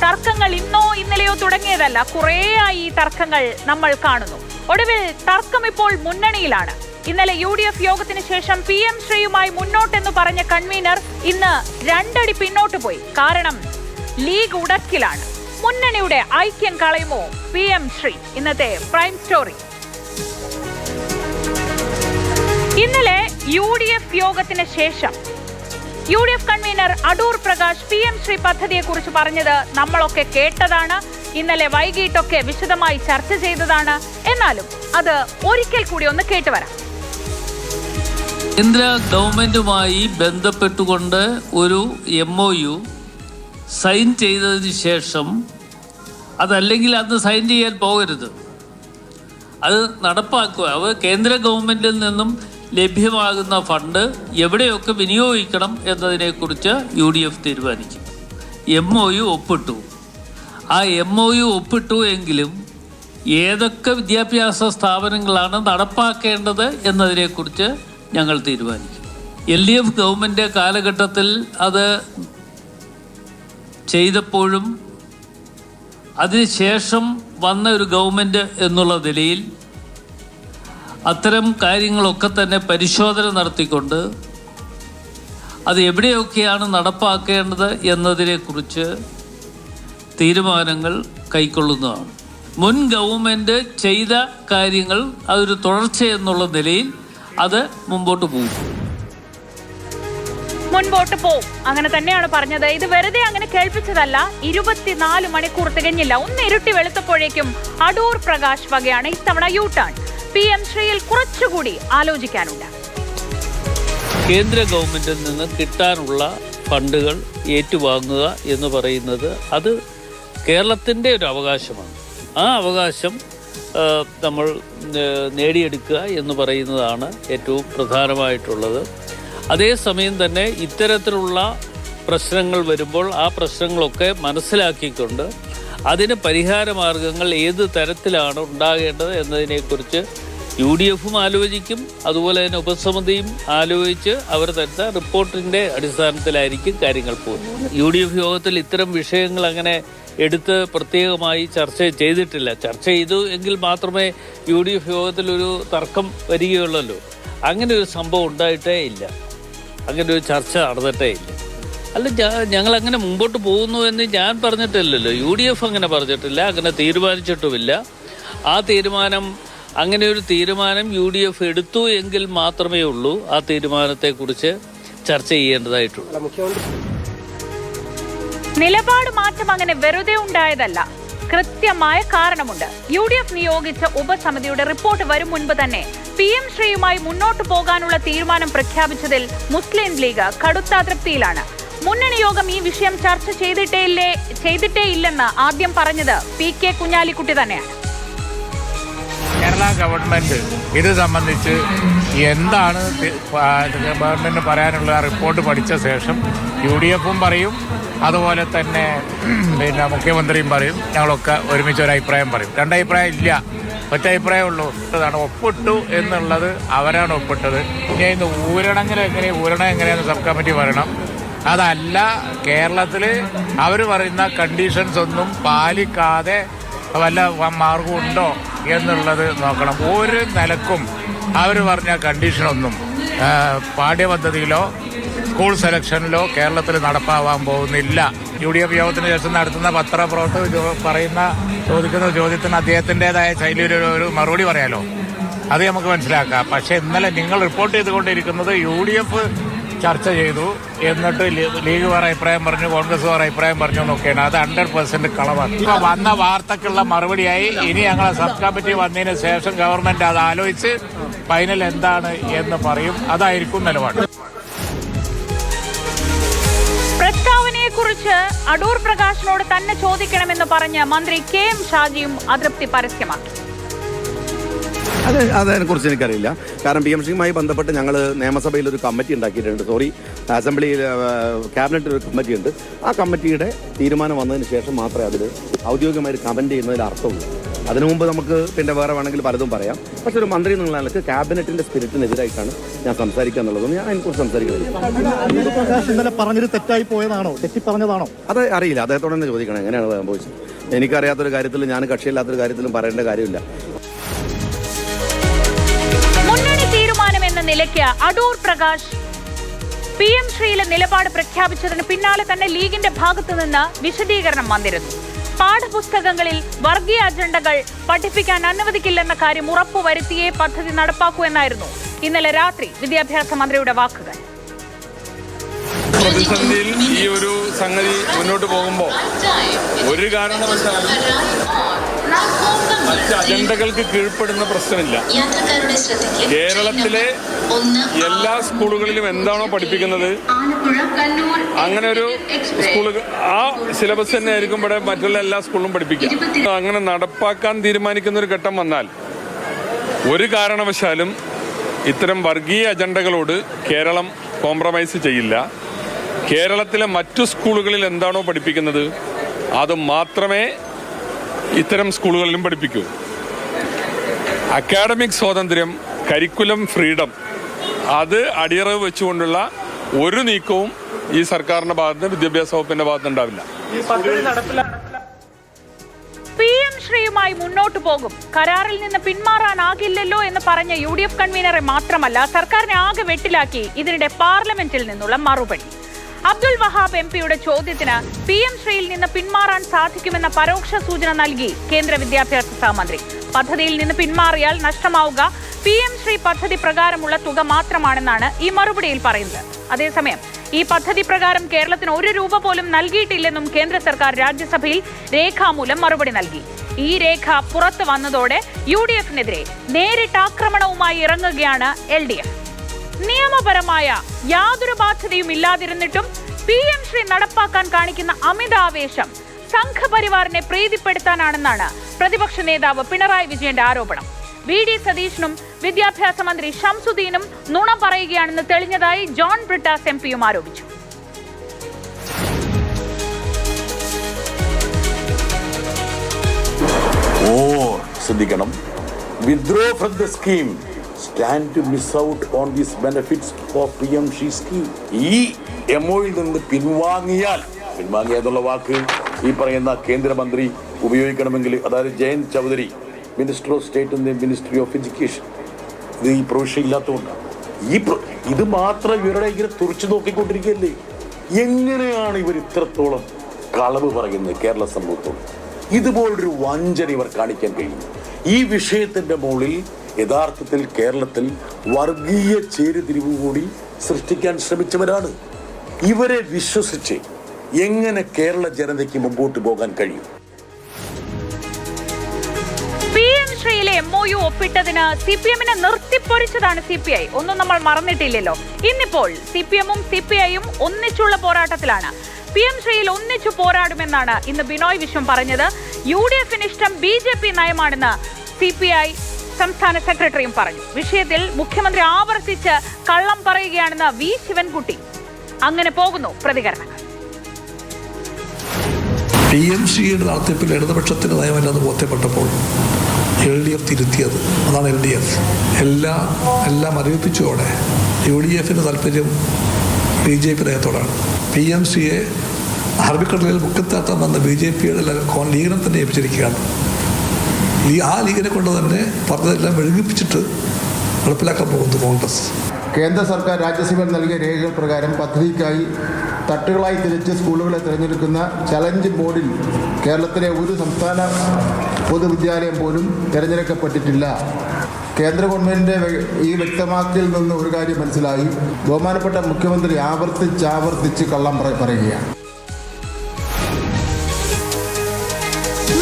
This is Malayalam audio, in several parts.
തർക്കങ്ങൾ ഇന്നോ ഇന്നലെയോ തുടങ്ങിയതല്ല, കുറേയായി ഈ തർക്കങ്ങൾ നമ്മൾ കാണുന്നു. ഒടുവിൽ തർക്കം ഇപ്പോൾ മുന്നണിയിലാണ്. ഇന്നലെ UDF യോഗത്തിന് ശേഷം PM ശ്രീയുമായി മുന്നോട്ടെന്ന് പറഞ്ഞ കൺവീനർ ഇന്ന് 2 അടി പിന്നോട്ട് പോയി. കാരണം ലീഗ് ഉടക്കിലാണ്. മുന്നണിയുടെ ഐക്യം കളയുമോ PM ശ്രീ? ഇന്നത്തെ പ്രൈം സ്റ്റോറി. ഇന്നലെ UDF യോഗത്തിന് ശേഷം UDF convener Adoor Prakash PM Shri പദ്ധതിയെക്കുറിച്ച് പറഞ്ഞത് നമ്മളൊക്കെ കേട്ടതാണ്. ഇന്നലെ വൈകിട്ടൊക്കെ വിശദമായി ചർച്ച ചെയ്തതാണ്. എന്നാലും അത് ഒരിക്കൽ കൂടി ഒന്ന് കേട്ടുവരാം. കേന്ദ്ര ഗവൺമെന്റുമായി ബന്ധപ്പെട്ടുകൊണ്ട് ഒരു MOU സൈൻ ചെയ്തതിന് ശേഷം അതല്ലെങ്കിൽ അന്ന് സൈൻ ചെയ്യാൻ പോകരുത്, അത് നടപ്പാക്കുക. അത് കേന്ദ്ര ഗവൺമെന്റിൽ നിന്നും ലഭ്യമാകുന്ന ഫണ്ട് എവിടെയൊക്കെ വിനിയോഗിക്കണം എന്നതിനെക്കുറിച്ച് UDF തീരുമാനിക്കും. MOU ഒപ്പിട്ടു. ആ MOU ഒപ്പിട്ടു എങ്കിലും ഏതൊക്കെ വിദ്യാഭ്യാസ സ്ഥാപനങ്ങളാണ് നടപ്പാക്കേണ്ടത് എന്നതിനെക്കുറിച്ച് ഞങ്ങൾ തീരുമാനിക്കും. LDF ഗവൺമെൻറ് കാലഘട്ടത്തിൽ അത് ചെയ്തപ്പോഴും അതിനുശേഷം വന്ന ഒരു ഗവൺമെൻറ് എന്നുള്ള നിലയിൽ അത്തരം കാര്യങ്ങളൊക്കെ തന്നെ പരിശോധന നടത്തിക്കൊണ്ട് അത് എവിടെയൊക്കെയാണ് നടപ്പാക്കേണ്ടത് എന്നതിനെക്കുറിച്ച് തീരുമാനങ്ങൾ കൈക്കൊള്ളുന്നതാണ്. മുൻ ഗവൺമെൻറ് ചെയ്ത കാര്യങ്ങൾ അതൊരു തുടർച്ച എന്നുള്ള നിലയിൽ അത് മുമ്പോട്ട് പോകും. മുൻപോട്ട് പോവും, അങ്ങനെ തന്നെയാണ് പറഞ്ഞത്. ഇത് വെറുതെ അങ്ങനെ കേൾപ്പിച്ചതല്ല. 24 മണിക്കൂർ തികഞ്ഞില്ല, ഒന്ന് ഇരുട്ടി വെളുത്തപ്പോഴേക്കും അടൂർ പ്രകാശ് വകയാണ് ഇത്തവണ U-ടേൺ. PM ശ്രീയിൽ കുറച്ചുകൂടി ആലോചിക്കാനുണ്ട്. കേന്ദ്ര ഗവൺമെന്റിൽ നിന്ന് കിട്ടാനുള്ള ഫണ്ടുകൾ ഏറ്റുവാങ്ങുക എന്ന് പറയുന്നത് അത് കേരളത്തിൻ്റെ ഒരു അവകാശമാണ്. ആ അവകാശം നമ്മൾ നേടിയെടുക്കുക എന്ന് പറയുന്നതാണ് ഏറ്റവും പ്രധാനമായിട്ടുള്ളത്. അതേസമയം തന്നെ ഇത്തരത്തിലുള്ള പ്രശ്നങ്ങൾ വരുമ്പോൾ ആ പ്രശ്നങ്ങളൊക്കെ മനസ്സിലാക്കിക്കൊണ്ട് അതിന് പരിഹാര മാർഗങ്ങൾ ഏത് തരത്തിലാണ് ഉണ്ടാകേണ്ടത് എന്നതിനെക്കുറിച്ച് UDFും ആലോചിക്കും. അതുപോലെ തന്നെ ഉപസമിതിയും ആലോചിച്ച് അവർ തരുന്ന റിപ്പോർട്ടിൻ്റെ അടിസ്ഥാനത്തിലായിരിക്കും കാര്യങ്ങൾ പോകുന്നത്. UDF യോഗത്തിൽ ഇത്തരം വിഷയങ്ങൾ അങ്ങനെ എടുത്ത് പ്രത്യേകമായി ചർച്ച ചെയ്തിട്ടില്ല. ചർച്ച ചെയ്തു എങ്കിൽ മാത്രമേ UDF യോഗത്തിലൊരു തർക്കം വരികയുള്ളല്ലോ. അങ്ങനെ ഒരു സംഭവം ഉണ്ടായിട്ടേ ഇല്ല, അങ്ങനെ ഒരു ചർച്ച നടന്നിട്ടേ ഇല്ല. അല്ല, ഞങ്ങളങ്ങനെ മുമ്പോട്ട് പോകുന്നു എന്ന് ഞാൻ പറഞ്ഞിട്ടില്ലല്ലോ, UDF അങ്ങനെ പറഞ്ഞിട്ടില്ല, അങ്ങനെ തീരുമാനിച്ചിട്ടുമില്ല. ആ തീരുമാനം, അങ്ങനെ ഒരു തീരുമാനം UDF എടുത്തു എങ്കിൽ മാത്രമേ ഉള്ളൂ ആ തീരുമാനത്തെക്കുറിച്ച് ചർച്ച ചെയ്യേണ്ടതായിട്ടുള്ളൂ. നിലപാട് മാറ്റം അങ്ങനെ വെറുതെ ഉണ്ടായതല്ല, കൃത്യമായ കാരണമുണ്ട്. UDF നിയോഗിച്ച ഉപസമിതിയുടെ റിപ്പോർട്ട് വരും മുൻപ് തന്നെ PM ശ്രീയുമായി മുന്നോട്ടു പോകാനുള്ള തീരുമാനം പ്രഖ്യാപിച്ചതിൽ മുസ്ലിം ലീഗ് കടുത്ത അതൃപ്തിയിലാണ്. മുന്നണി യോഗം ഈ വിഷയം ചർച്ച ചെയ്തിട്ടേ ഇല്ലെന്ന് ആദ്യം പറഞ്ഞത് PK കുഞ്ഞാലിക്കുട്ടി തന്നെയാണ്. കേരള ഗവൺമെന്റ് ഇത് സംബന്ധിച്ച് എന്താണ് ഗവൺമെന്റ് പറയാനുള്ള റിപ്പോർട്ട് പഠിച്ച ശേഷം UDFും പറയും, അതുപോലെ തന്നെ മുഖ്യമന്ത്രിയും പറയും, ഞങ്ങളൊക്കെ ഒരുമിച്ച് ഒരു അഭിപ്രായം പറയും. രണ്ടഭിപ്രായം ഇല്ല, ഒറ്റ അഭിപ്രായം ഉള്ളൂ. അതാണ് ഒപ്പിട്ടു എന്നുള്ളത്, അവരാണ് ഒപ്പിട്ടത്. ഇനി ഇന്ന് ഊരണം എങ്ങനെയാണെന്ന് സബ് കമ്മിറ്റി പറയണം. അതല്ല, കേരളത്തിൽ അവർ പറയുന്ന കണ്ടീഷൻസ് ഒന്നും പാലിക്കാതെ വല്ല മാർഗമുണ്ടോ എന്നുള്ളത് നോക്കണം. ഒരു നിലക്കും അവർ പറഞ്ഞ കണ്ടീഷനൊന്നും പാഠ്യപദ്ധതിയിലോ സ്കൂൾ സെലക്ഷനിലോ കേരളത്തിൽ നടപ്പാവാൻ പോകുന്നില്ല. UDF യോഗത്തിന് ശേഷം നടത്തുന്ന ചോദിക്കുന്ന ചോദ്യത്തിന് അദ്ദേഹത്തിൻ്റെതായ ശൈലിയിൽ ഒരു മറുപടി പറയാലോ, അത് നമുക്ക് മനസ്സിലാക്കാം. പക്ഷേ ഇന്നലെ നിങ്ങൾ റിപ്പോർട്ട് ചെയ്തുകൊണ്ടിരിക്കുന്നത് UDF ചർച്ച ചെയ്തു, എന്നിട്ട് ലീഗ് വേറെ അഭിപ്രായം പറഞ്ഞു, കോൺഗ്രസ് വേറെ അഭിപ്രായം പറഞ്ഞു എന്നൊക്കെയാണ്. അത് 100% കളവാണ്. ഇപ്പൊ വന്ന വാർത്തക്കുള്ള മറുപടിയായി ഇനി ഞങ്ങളെ സബ് കമ്മിറ്റി വന്നതിന് ശേഷം ഗവൺമെന്റ് അത് ആലോചിച്ച് ഫൈനൽ എന്താണ് എന്ന് പറയും. അതായിരിക്കും നിലപാട്. പ്രസ്താവനയെക്കുറിച്ച് അടൂർ പ്രകാശിനോട് തന്നെ ചോദിക്കണമെന്ന് പറഞ്ഞ് മന്ത്രി KM ഷാജിയും അതൃപ്തി പരസ്യമാക്കി. അതിനെക്കുറിച്ച് എനിക്കറിയില്ല. കാരണം PM ശ്രീയുമായി ബന്ധപ്പെട്ട് ഞങ്ങൾ നിയമസഭയിൽ ഒരു കമ്മിറ്റി ഉണ്ടാക്കിയിട്ടുണ്ട്. അസംബ്ലിയിൽ ക്യാബിനറ്റിൽ ഒരു കമ്മിറ്റി ഉണ്ട്. ആ കമ്മിറ്റിയുടെ തീരുമാനം വന്നതിന് ശേഷം മാത്രമേ അതിൽ ഔദ്യോഗികമായി കമന്റ് ചെയ്യുന്നതിൽ അർത്ഥമുള്ളൂ. അതിനു മുമ്പ് നമുക്ക് പിന്നെ വേറെ വേണമെങ്കിൽ പലതും പറയാം. പക്ഷെ ഒരു മന്ത്രി എന്നുള്ള നിലക്ക് ക്യാബിനറ്റിന്റെ സ്പിരിറ്റിനെതിരായിട്ടാണ് ഞാൻ സംസാരിക്കുക എന്നുള്ളതും ഞാൻ അതിനെക്കുറിച്ച് സംസാരിക്കുന്നത്. ഇന്നലെ പറഞ്ഞത് തെറ്റായി പോയതാണോ, തെറ്റി പറഞ്ഞതാണോ? അത് അറിയില്ല, അദ്ദേഹത്തോട് തന്നെ ചോദിക്കണം എങ്ങനെയാണ് അത് സംഭവിച്ചത്. എനിക്കറിയാത്തൊരു കാര്യത്തിലും ഞാൻ കക്ഷിയില്ലാത്തൊരു കാര്യത്തിലും പറയേണ്ട കാര്യമില്ല. മുന്നണി തീരുമാനമെന്ന നിലയ്ക്ക് അടൂർ പ്രകാശ് PM ശ്രീയിലെ നിലപാട് പ്രഖ്യാപിച്ചതിന് പിന്നാലെ തന്നെ ലീഗിന്റെ ഭാഗത്തു നിന്ന് വിശദീകരണം വന്നിരുന്നു. പാഠപുസ്തകങ്ങളിൽ വർഗീയ അജണ്ടകൾ പഠിപ്പിക്കാൻ അനുവദിക്കില്ലെന്ന കാര്യം ഉറപ്പുവരുത്തിയേ പദ്ധതി നടപ്പാക്കൂ എന്നായിരുന്നു ഇന്നലെ രാത്രി വിദ്യാഭ്യാസ മന്ത്രിയുടെ വാക്കുകൾ. പ്രതിസന്ധിയിൽ ഈ ഒരു സംഗതി മുന്നോട്ട് പോകുമ്പോൾ ഒരു കാരണവശാലും മറ്റ് അജണ്ടകൾക്ക് കീഴ്പ്പെടുന്ന പ്രശ്നമില്ല. കേരളത്തിലെ എല്ലാ സ്കൂളുകളിലും എന്താണോ പഠിപ്പിക്കുന്നത് അങ്ങനെ ഒരു സ്കൂളുകൾ ആ സിലബസ് തന്നെ ആയിരിക്കും ഇവിടെ മറ്റുള്ള എല്ലാ സ്കൂളിലും പഠിപ്പിക്കുക. അങ്ങനെ നടപ്പാക്കാൻ തീരുമാനിക്കുന്ന ഒരു ഘട്ടം വന്നാൽ ഒരു കാരണവശാലും ഇത്തരം വർഗീയ അജണ്ടകളോട് കേരളം കോംപ്രമൈസ് ചെയ്യില്ല. കേരളത്തിലെ മറ്റു സ്കൂളുകളിൽ എന്താണോ പഠിപ്പിക്കുന്നത് അത് മാത്രമേ ഇത്തരം സ്കൂളുകളിലും പഠിപ്പിക്കൂ. അക്കാഡമിക് സ്വാതന്ത്ര്യം, കരിക്കുലം ഫ്രീഡം അത് അടിയറവ് വെച്ചുകൊണ്ടുള്ള ഒരു നീക്കവും ഈ സർക്കാരിന്റെ ഭാഗത്ത്, വിദ്യാഭ്യാസ വകുപ്പിന്റെ ഭാഗത്ത് ഉണ്ടാവില്ല. PM ശ്രീയുമായി മുന്നോട്ടു പോകും, കരാറിൽ നിന്ന് പിന്മാറാനാകില്ലല്ലോ എന്ന് പറഞ്ഞ UDF കൺവീനറെ മാത്രമല്ല സർക്കാരിനെ ആകെ വെട്ടിലാക്കി ഇതിനിടെ പാർലമെന്റിൽ നിന്നുള്ള മറുപടി. അബ്ദുൽ വഹാബ് MP-യുടെ ചോദ്യത്തിന് PM ശ്രീയിൽ നിന്ന് പിന്മാറാൻ സാധിക്കുമെന്ന പരോക്ഷ സൂചന നൽകി കേന്ദ്ര വിദ്യാഭ്യാസ സഹമന്ത്രി. പദ്ധതിയിൽ നിന്ന് പിന്മാറിയാൽ നഷ്ടമാവുക PM ശ്രീ പദ്ധതി പ്രകാരമുള്ള തുക മാത്രമാണെന്നാണ് ഈ മറുപടിയിൽ പറയുന്നത്. അതേസമയം ഈ പദ്ധതി പ്രകാരം കേരളത്തിന് 1 രൂപ പോലും നൽകിയിട്ടില്ലെന്നും കേന്ദ്ര സർക്കാർ രാജ്യസഭയിൽ രേഖാമൂലം മറുപടി നൽകി. ഈ രേഖ പുറത്തു വന്നതോടെ UDF-നെതിരെ നേരിട്ട് ആക്രമണവുമായി ഇറങ്ങുകയാണ് LDF. നിയമപരമായ യാതൊരു ബാധ്യതയും ഇല്ലാതിരുന്നിട്ടും PM ശ്രീ നടപ്പാക്കാൻ കാണിക്കുന്ന അമിതാവേശം സംഘപരിവാറിനെ പ്രീതിപ്പെടുത്താനാണെന്നാണ് പ്രതിപക്ഷ നേതാവ് പിണറായി വിജയന്റെ ആരോപണം. VD സതീശനും വിദ്യാഭ്യാസ മന്ത്രി ഷംസുദ്ദീനും നുണ പറയുകയാണെന്ന് തെളിഞ്ഞതായി ജോൺ ബ്രിട്ടാസ് MP-യും ആരോപിച്ചു. ശ്രദ്ധിക്കണം, withdraw from the scheme, stand to miss out on these benefits of PM Shri scheme. ഈ MOയിൽ നിന്ന് പിൻവാങ്ങിയെന്നുള്ള വാക്ക് ഈ പറയുന്ന കേന്ദ്രമന്ത്രി ഉപയോഗിക്കണമെങ്കിൽ, അതായത് Jayant Chaudhary, minister of state in the ministry of education, ഇത് ഈ പ്രൊവിഷൻ ഇല്ലാത്തതുകൊണ്ടാണ്. ഇത് മാത്രം ഇവരുടെ ഇങ്ങനെ തുറച്ചു നോക്കിക്കൊണ്ടിരിക്കുകയല്ലേ. എങ്ങനെയാണ് ഇവർ ഇത്രത്തോളം കളവ് പറയുന്നത് കേരള സമൂഹത്തോട്? ഇതുപോലൊരു വഞ്ചന ഇവർ കാണിക്കാൻ കഴിയും. ഈ വിഷയത്തിന്റെ മുകളിൽ യഥാർത്ഥത്തിൽ കേരളത്തിൽ വർഗീയ ചേരിതിരിവ് കൂടി സൃഷ്ടിക്കാൻ ശ്രമിച്ചവരാണ്. ഇവരെ വിശ്വസിച്ച് എങ്ങനെ കേരള ജനതയ്ക്ക് മുമ്പോട്ട് പോകാൻ കഴിയും? PM ശ്രീയിലെ MOU ഒപ്പിട്ടതിന് CPM-നെ നിർത്തിപ്പൊരിച്ചതാണ് CPI. ഒന്നും നമ്മൾ മറന്നിട്ടില്ലല്ലോ. ഇന്നിപ്പോൾ CPM-ഉം CPI-യും ഒന്നിച്ചുള്ള പോരാട്ടത്തിലാണ്. PM ശ്രീയിൽ ഒന്നിച്ചു പോരാടുമെന്നാണ് ഇന്ന് ബിനോയ് വിശ്വം പറഞ്ഞത്. UDF-ന് ഇഷ്ടം BJP നയമാണെന്ന് CPI സംസ്ഥാന സെക്രട്ടറിയും പറഞ്ഞു. വിഷയത്തിൽ മുഖ്യമന്ത്രി ആവർത്തിച്ച് കള്ളം പറയുകയാണെന്ന് V ശിവൻകുട്ടി. അങ്ങനെ പോകുന്നു പ്രതികരണങ്ങൾ. PMCയുടെ നടത്തിപ്പിൽ ഇടതുപക്ഷത്തിന്റെ നയമല്ലെന്ന് ബോധ്യപ്പെട്ടപ്പോൾ LDF തിരുത്തിയത്. അതാണ് LDF. എല്ലാം അറിയിപ്പിച്ചോടെ UDF-ന്റെ താല്പര്യം BJP നയത്തോടാണ്. PMCയെ അറബിക്കടലിൽ മുക്കത്താക്കാൻ വന്ന BJP-യുടെ ലീഗിനെ തന്നെ ഏൽപ്പിച്ചിരിക്കുകയാണ്. ആ ലീഗിനെ കൊണ്ട് തന്നെ പറഞ്ഞതെല്ലാം വെളുപ്പിച്ചിട്ട് നടപ്പിലാക്കാൻ പോകുന്നു കോൺഗ്രസ്. കേന്ദ്ര സർക്കാർ രാജ്യസഭയിൽ നൽകിയ രേഖകൾ പ്രകാരം പദ്ധതിക്കായി തട്ടുകളായി തിരിച്ച് സ്കൂളുകളെ തിരഞ്ഞെടുക്കുന്ന ചലഞ്ച് ബോർഡിൽ കേരളത്തിലെ ഒരു സംസ്ഥാന പൊതുവിദ്യാലയം പോലും തിരഞ്ഞെടുക്കപ്പെട്ടിട്ടില്ല. കേന്ദ്ര ഗവൺമെൻറ്റിൻ്റെ ഈ വ്യക്തമാക്കിയിൽ നിന്ന് ഒരു കാര്യം മനസ്സിലായി. ബഹുമാനപ്പെട്ട മുഖ്യമന്ത്രി ആവർത്തിച്ച് കള്ളം പറയുകയാണ്.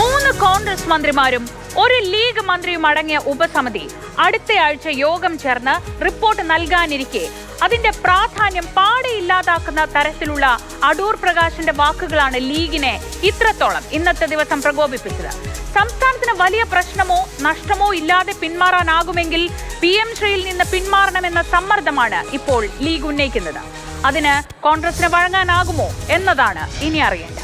3 കോൺഗ്രസ് മന്ത്രിമാരും 1 ലീഗ് മന്ത്രിയും അടങ്ങിയ ഉപസമിതി അടുത്തയാഴ്ച യോഗം ചേർന്ന് റിപ്പോർട്ട് നൽകാനിരിക്കെ അതിന്റെ പ്രാധാന്യം പാടെ ഇല്ലാതാക്കുന്ന തരത്തിലുള്ള അടൂർ പ്രകാശിന്റെ വാക്കുകളാണ് ലീഗിനെ ഇത്രത്തോളം ഇന്നത്തെ ദിവസം പ്രകോപിപ്പിച്ചത്. സംസ്ഥാനത്തിന് വലിയ പ്രശ്നമോ നഷ്ടമോ ഇല്ലാതെ പിന്മാറാനാകുമെങ്കിൽ PM ശ്രീയിൽ നിന്ന് പിന്മാറണമെന്ന സമ്മർദ്ദമാണ് ഇപ്പോൾ ലീഗ് ഉന്നയിക്കുന്നത്. അതിന് കോൺഗ്രസിന് വഴങ്ങാനാകുമോ എന്നതാണ് ഇനി അറിയേണ്ടത്.